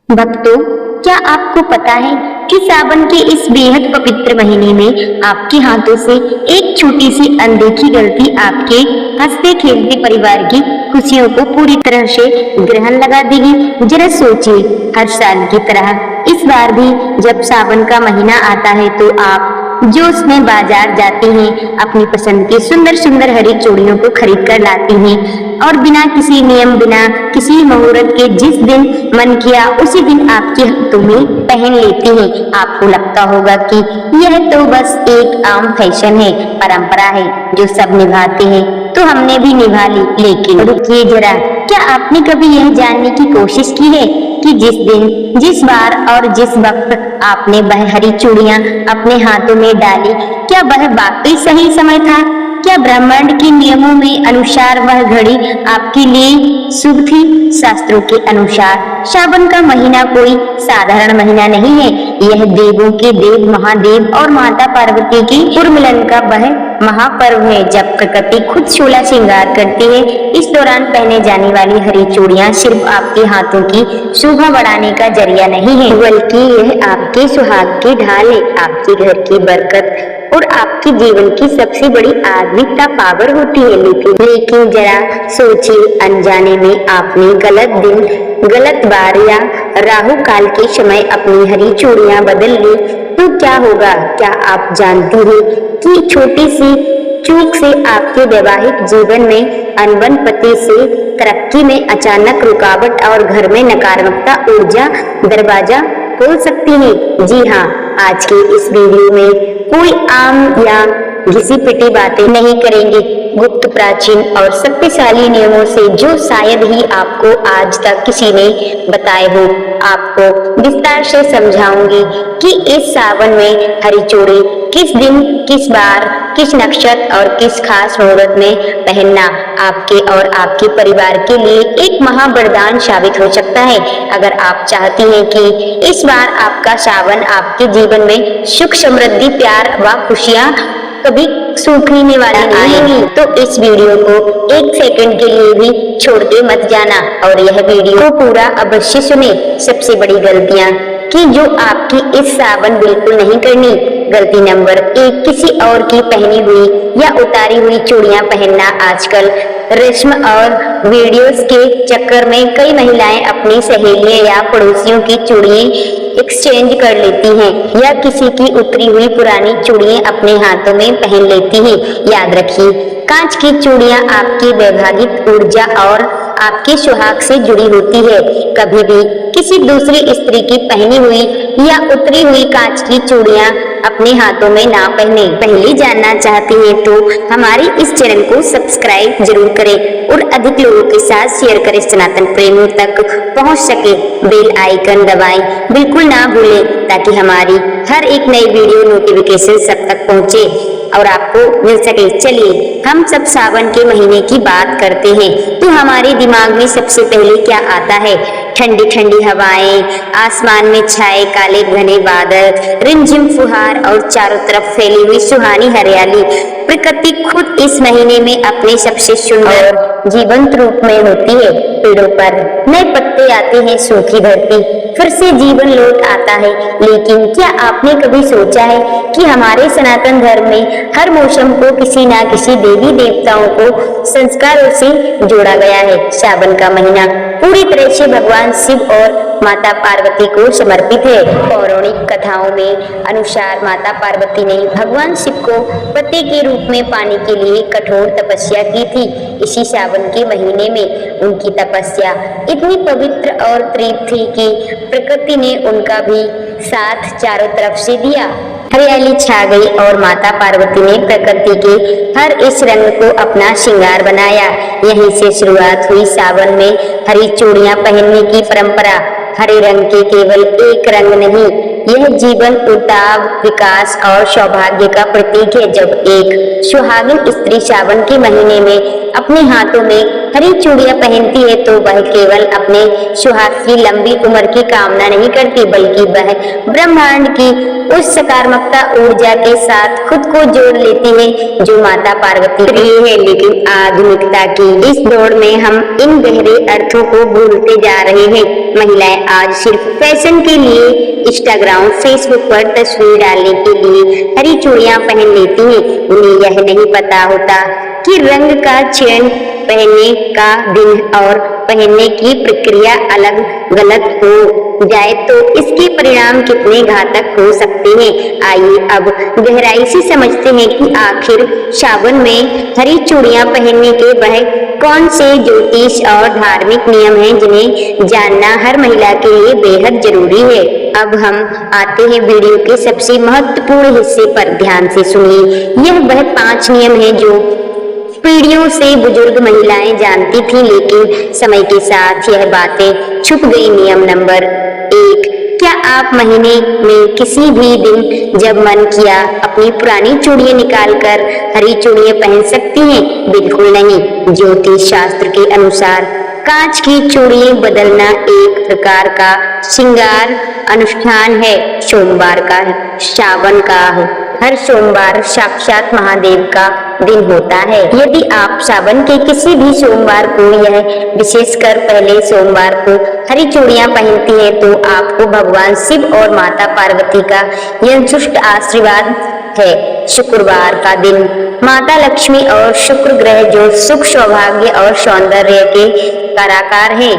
भक्तों, क्या आपको पता है कि सावन के इस बेहद पवित्र महीने में आपके हाथों से एक छोटी सी अनदेखी गलती आपके हंसते खेलते परिवार की खुशियों को पूरी तरह से ग्रहण लगा देगी। जरा सोचिए, हर साल की तरह इस बार भी जब सावन का महीना आता है तो आप जोश में बाजार जाती हैं, अपनी पसंद की सुंदर सुंदर हरी चूड़ियों को खरीद कर लाती हैं और बिना किसी नियम, बिना किसी मुहूर्त के जिस दिन मन किया उसी दिन आपके हाथों में पहन लेती हैं। आपको लगता होगा कि यह तो बस एक आम फैशन है, परंपरा है जो सब निभाते हैं, तो हमने भी निभा ली। लेकिन रुकिए जरा, क्या आपने कभी यह जानने की कोशिश की है कि जिस दिन, जिस बार और जिस वक्त आपने वह हरी चूड़ियां अपने हाथों में डाली, क्या वह वाकई सही समय था? क्या ब्रह्मांड के नियमों में अनुसार वह घड़ी आपके लिए शुभ थी? शास्त्रों के अनुसार सावन का महीना कोई साधारण महीना नहीं है। यह देवों के देव महादेव और माता पार्वती की पुरमिलन का वह महापर्व है, जब प्रकृति खुद शोला श्रृंगार करती है। इस दौरान पहने जाने वाली हरी चूड़ियां सिर्फ आपके हाथों की शोभा बढ़ाने का जरिया नहीं है, बल्कि यह आपके सुहाग की ढाल है, आपके घर की बरकत और आपके जीवन की सबसे बड़ी आध्यात्मिकता पावर होती है। लेकिन जरा सोचिए, अनजाने में आपने गलत दिन, गलत बार या राहु काल के समय अपनी हरी चूड़ियां बदल ली तो क्या होगा? क्या आप जानती हैं कि छोटी सी चूक से आपके वैवाहिक जीवन में अनबन, पति से तरक्की में अचानक रुकावट और घर में नकारात्मकता ऊर्जा दरवाजा खोल सकती है? जी हाँ, आज के इस वीडियो में कोई आम या घिसी पिटी बातें नहीं करेंगे, गुप्त, प्राचीन और शक्तिशाली नियमों से जो शायद ही आपको आज तक किसी ने बताए हो। आपको विस्तार से समझाऊंगी कि इस सावन में हरी चूड़ी किस दिन, किस बार, किस नक्षत्र और किस खास मुहूर्त में पहनना आपके और आपके परिवार के लिए एक महावरदान साबित हो सकता है। अगर आप चाहती हैं कि इस बार आपका सावन आपके जीवन में सुख, समृद्धि, प्यार व खुशियां कभी सूखने वाली नहीं, तो इस वीडियो को एक सेकंड के लिए भी छोड़ के मत जाना और यह वीडियो को पूरा अवश्य सुने। सबसे बड़ी गलतियां कि जो आपकी इस सावन बिल्कुल नहीं करनी। गलती नंबर 1, किसी और की पहनी हुई या उतारी हुई चूड़ियां पहनना। आजकल रस्म और वीडियोस के चक्कर में कई महिलाएं अपनी सहेलियों या पड़ोसियों की चूड़ियां एक्सचेंज कर लेती हैं या किसी की उतरी हुई पुरानी चूड़ियां अपने हाथों में पहन लेती हैं। याद रखिए, कांच की चूड़ियां आपकी वैवाहिक ऊर्जा और आपके सुहाग से जुड़ी होती है। कभी भी किसी दूसरी स्त्री की पहनी हुई या उतरी हुई कांच की चूड़ियां अपने हाथों में ना पहने। पहले जानना चाहते हैं तो हमारे इस चैनल को सब्सक्राइब जरूर करें और अधिक लोगों के साथ शेयर करें, सनातन प्रेमियों तक पहुंच सके। बेल आइकन दबाएं बिल्कुल ना भूलें, ताकि हमारी हर एक नई वीडियो नोटिफिकेशन सब तक पहुंचे और आपको मिल सके। चलिए हम सब सावन के महीने की बात करते हैं तो हमारे दिमाग में सबसे पहले क्या आता है? ठंडी ठंडी हवाएं, आसमान में छाए काले घने बादल, रिमझिम फुहार और चारों तरफ फैली हुई सुहानी हरियाली। प्रकृति खुद इस महीने में अपने सबसे सुंदर जीवंत रूप में होती है। पेड़ों पर नए पत्ते आते हैं, सूखी धरती फिर से जीवन लौट आता है। लेकिन क्या आपने कभी सोचा है कि हमारे सनातन धर्म में हर मौसम को किसी ना किसी देवी देवताओं को संस्कारों से जोड़ा गया है? सावन का महीना पूरी तरह से भगवान शिव और माता पार्वती को समर्पित है। पौराणिक कथाओं में अनुसार माता पार्वती ने भगवान शिव को पति के रूप में पाने के लिए कठोर तपस्या की थी। इसी सावन के महीने में उनकी तपस्या इतनी पवित्र और तीव्र थी कि प्रकृति ने उनका भी साथ चारों तरफ से दिया। हरियाली छा गई और माता पार्वती ने प्रकृति के हर इस रंग को अपना श्रृंगार बनाया। यहीं से शुरुआत हुई सावन में हरी चूड़ियां पहनने की परंपरा। हरे रंग के केवल एक रंग नहीं, यह जीवन, उताव, विकास और सौभाग्य का प्रतीक है। जब एक सुहागिन स्त्री सावन के महीने में अपने हाथों में हरी चूड़ियां पहनती है तो वह केवल अपने सुहाग की लंबी उम्र की कामना नहीं करती, बल्कि वह ब्रह्मांड की उस सकारात्मकता ऊर्जा के साथ खुद को जोड़ लेती है जो माता पार्वती प्रिय है। लेकिन आधुनिकता की इस दौड़ में हम इन गहरे अर्थों को भूलते जा रहे हैं। महिलाएं आज सिर्फ फैशन के लिए इंस्टाग्राम, फेसबुक पर तस्वीर डालने के लिए हरी चूड़ियां पहन लेती हैं। उन्हें यह नहीं पता होता कि रंग का चयन, पहनने का दिन और पहनने की प्रक्रिया अलग गलत हो जाए तो इसके परिणाम कितने घातक हो सकते हैं। आइए अब गहराई से समझते हैं कि आखिर सावन में हरी चूड़ियां पहनने के वह कौन से ज्योतिष और धार्मिक नियम हैं जिन्हें जानना हर महिला के लिए बेहद जरूरी है। अब हम आते हैं वीडियो के सबसे महत्वपूर्ण हिस्से पर। ध्यान से सुनिए। यह वह 5 नियम है जो पीढ़ियों से बुजुर्ग महिलाएं जानती थी, लेकिन समय के साथ यह बातें छुप गई। नियम नंबर 1, क्या आप महीने में किसी भी दिन जब मन किया अपनी पुरानी चूड़ियां निकालकर हरी चूड़ियां पहन सकती हैं? बिल्कुल नहीं। ज्योतिष शास्त्र के अनुसार कांच की चूड़ियां बदलना एक प्रकार का श्रृंगार अनुष्ठान है। सोमवार का सावन का हर सोमवार साक्षात महादेव का दिन होता है। यदि आप सावन के किसी भी सोमवार को, यह विशेषकर पहले सोमवार को हरी चूड़ियां पहनती हैं तो आपको भगवान शिव और माता पार्वती का यह सुष्ट आशीर्वाद है। शुक्रवार का दिन माता लक्ष्मी और शुक्र ग्रह जो सुख, सौभाग्य और सौंदर्य के कारक है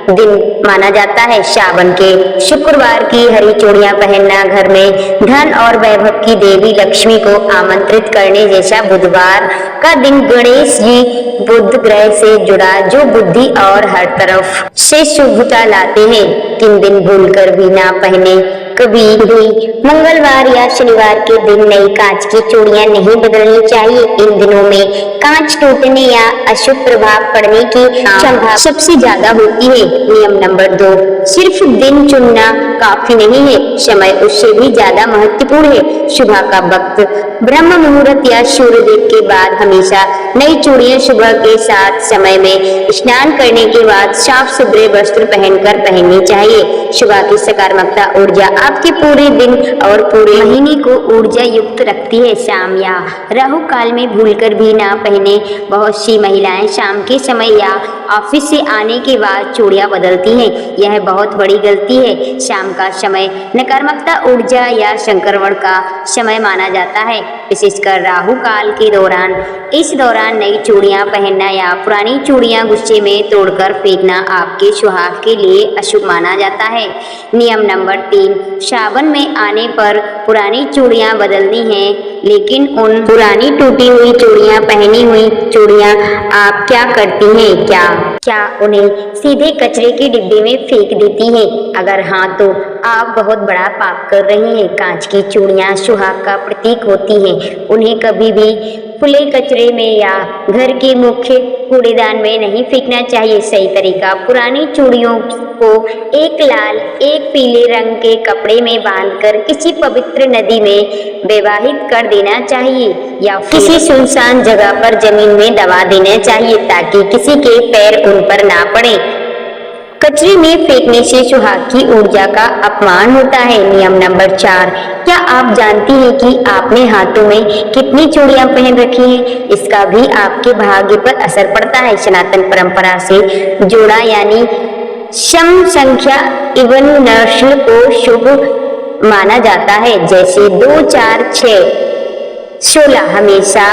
दिन माना जाता है। सावन के शुक्रवार की हरी चूड़ियां पहनना घर में धन और वैभव की देवी लक्ष्मी को आमंत्रित करने जैसा। बुधवार का दिन गणेश जी बुध ग्रह से जुड़ा जो बुद्धि और हर तरफ से शुभता लाते हैं। 3 दिन भूलकर भी ना पहने। कभी भी मंगलवार या शनिवार के दिन नई कांच की चूड़ियां नहीं बदलनी चाहिए। इन दिनों में कांच टूटने या अशुभ प्रभाव पड़ने की संभावना सबसे ज्यादा होती है। नियम नंबर 2, सिर्फ दिन चुनना काफी नहीं है, समय उससे भी ज्यादा महत्वपूर्ण है। सुबह का वक्त ब्रह्म मुहूर्त या सूर्योदय के बाद हमेशा नई चूड़ियां सुबह के साथ समय में स्नान करने के बाद साफ सुथरे वस्त्र पहनकर पहननी चाहिए। सुबह की सकारात्मकता ऊर्जा आपके पूरे दिन और पूरे महीने को ऊर्जा युक्त रखती है। शाम या राहु काल में भूलकर भी ना पहने। बहुत सी महिलाएं शाम के समय या ऑफिस से आने के बाद चूड़ियां बदलती हैं। यह बहुत बड़ी गलती है। शाम का समय नकारात्मकता ऊर्जा या संक्रमण का समय माना जाता है, विशेषकर राहु काल के दौरान। इस दौरान नई चूड़ियां पहनना या पुरानी चूड़ियां गुस्से में तोड़कर फेंकना आपके सुहाग के लिए अशुभ माना जाता है। नियम नंबर 3, सावन में आने पर पुरानी चूड़ियां बदलनी हैं, लेकिन उन पुरानी टूटी हुई चूड़ियां, पहनी हुई चूड़ियां आप क्या करती हैं? क्या उन्हें सीधे कचरे के डिब्बे में फेंक देती हैं? अगर हाँ तो आप बहुत बड़ा पाप कर रही हैं। कांच की चूड़ियां सुहाग का प्रतीक होती हैं। उन्हें कभी भी खुले कचरे में या घर के मुख्य कूड़ेदान में नहीं फेंकना चाहिए। सही तरीका पुरानी चूड़ियों को एक लाल, एक पीले रंग के कपड़े में बांधकर किसी पवित्र नदी में प्रवाहित कर देना चाहिए या किसी सुनसान जगह पर जमीन में दबा देना चाहिए ताकि किसी के पैर उन पर ना पड़े। कचरे में फेंकने से सुहाग की ऊर्जा का अपमान होता है। नियम नंबर 4, क्या आप जानती हैं कि आपने हाथों में कितनी चूड़ियां पहन रखी हैं? इसका भी आपके भाग्य पर असर पड़ता है। सनातन परंपरा से जोड़ा यानी सम संख्या इवन नस्ल को शुभ माना जाता है, जैसे 2, 4, 6, 16। हमेशा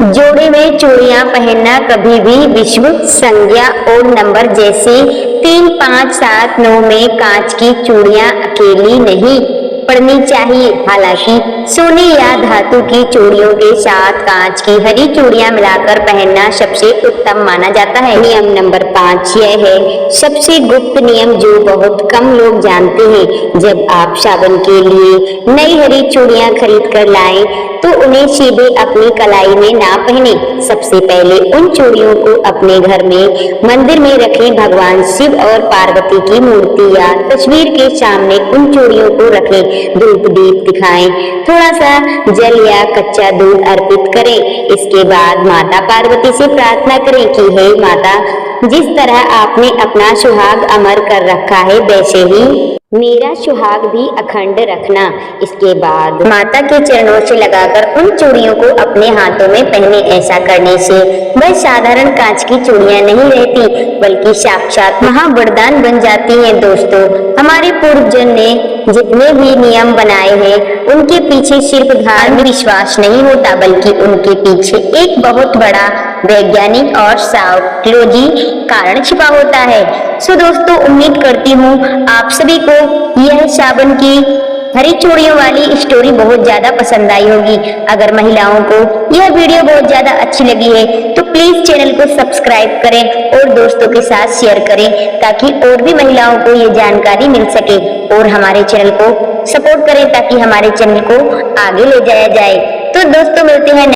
जोड़े में चूड़ियां पहनना कभी भी विश्व संज्ञा और नंबर जैसे 3, 5, 7, 9 में कांच की चूड़ियां अकेली नहीं पड़नी चाहिए। हालांकि सोने या धातु की चूड़ियों के साथ कांच की हरी चूड़ियां मिलाकर पहनना सबसे उत्तम माना जाता है। नियम नंबर 5, यह है सबसे गुप्त नियम जो बहुत कम लोग जानते हैं। जब आप सावन के लिए नई हरी चूड़ियां खरीद कर लाएं तो उन्हें सीधे अपनी कलाई में ना पहने। सबसे पहले उन चूड़ियों को अपने घर में मंदिर में रखें। भगवान शिव और पार्वती की मूर्ति या तस्वीर के सामने उन चूड़ियों को रखें। धूप दीप दिखाएं, थोड़ा सा जल या कच्चा दूध अर्पित करें। इसके बाद माता पार्वती से प्रार्थना करें कि हे माता, जिस तरह आपने अपना सुहाग अमर कर रखा है वैसे ही मेरा सुहाग भी अखंड रखना। इसके बाद माता के चरणों से लगाकर उन चूड़ियों को अपने हाथों में पहने। ऐसा करने से वह साधारण कांच की चूड़ियां नहीं रहती बल्कि साक्षात महावरदान बन जाती हैं। दोस्तों, हमारे पूर्वजन ने जितने भी नियम बनाए हैं उनके पीछे सिर्फ धार्मिक विश्वास नहीं होता बल्कि उनके पीछे एक बहुत बड़ा वैज्ञानिक और साइकोलॉजी कारण छिपा होता है। सो दोस्तों, उम्मीद करती हूँ आप सभी को यह सावन की हरी चूड़ियों वाली स्टोरी बहुत ज्यादा पसंद आई होगी। अगर महिलाओं को यह वीडियो बहुत ज्यादा अच्छी लगी है तो प्लीज चैनल को सब्सक्राइब करें और दोस्तों के साथ शेयर करें ताकि और भी महिलाओं को ये जानकारी मिल सके, और हमारे चैनल को सपोर्ट करें ताकि हमारे चैनल को आगे ले जाया जाए। तो दोस्तों, मिलते हैं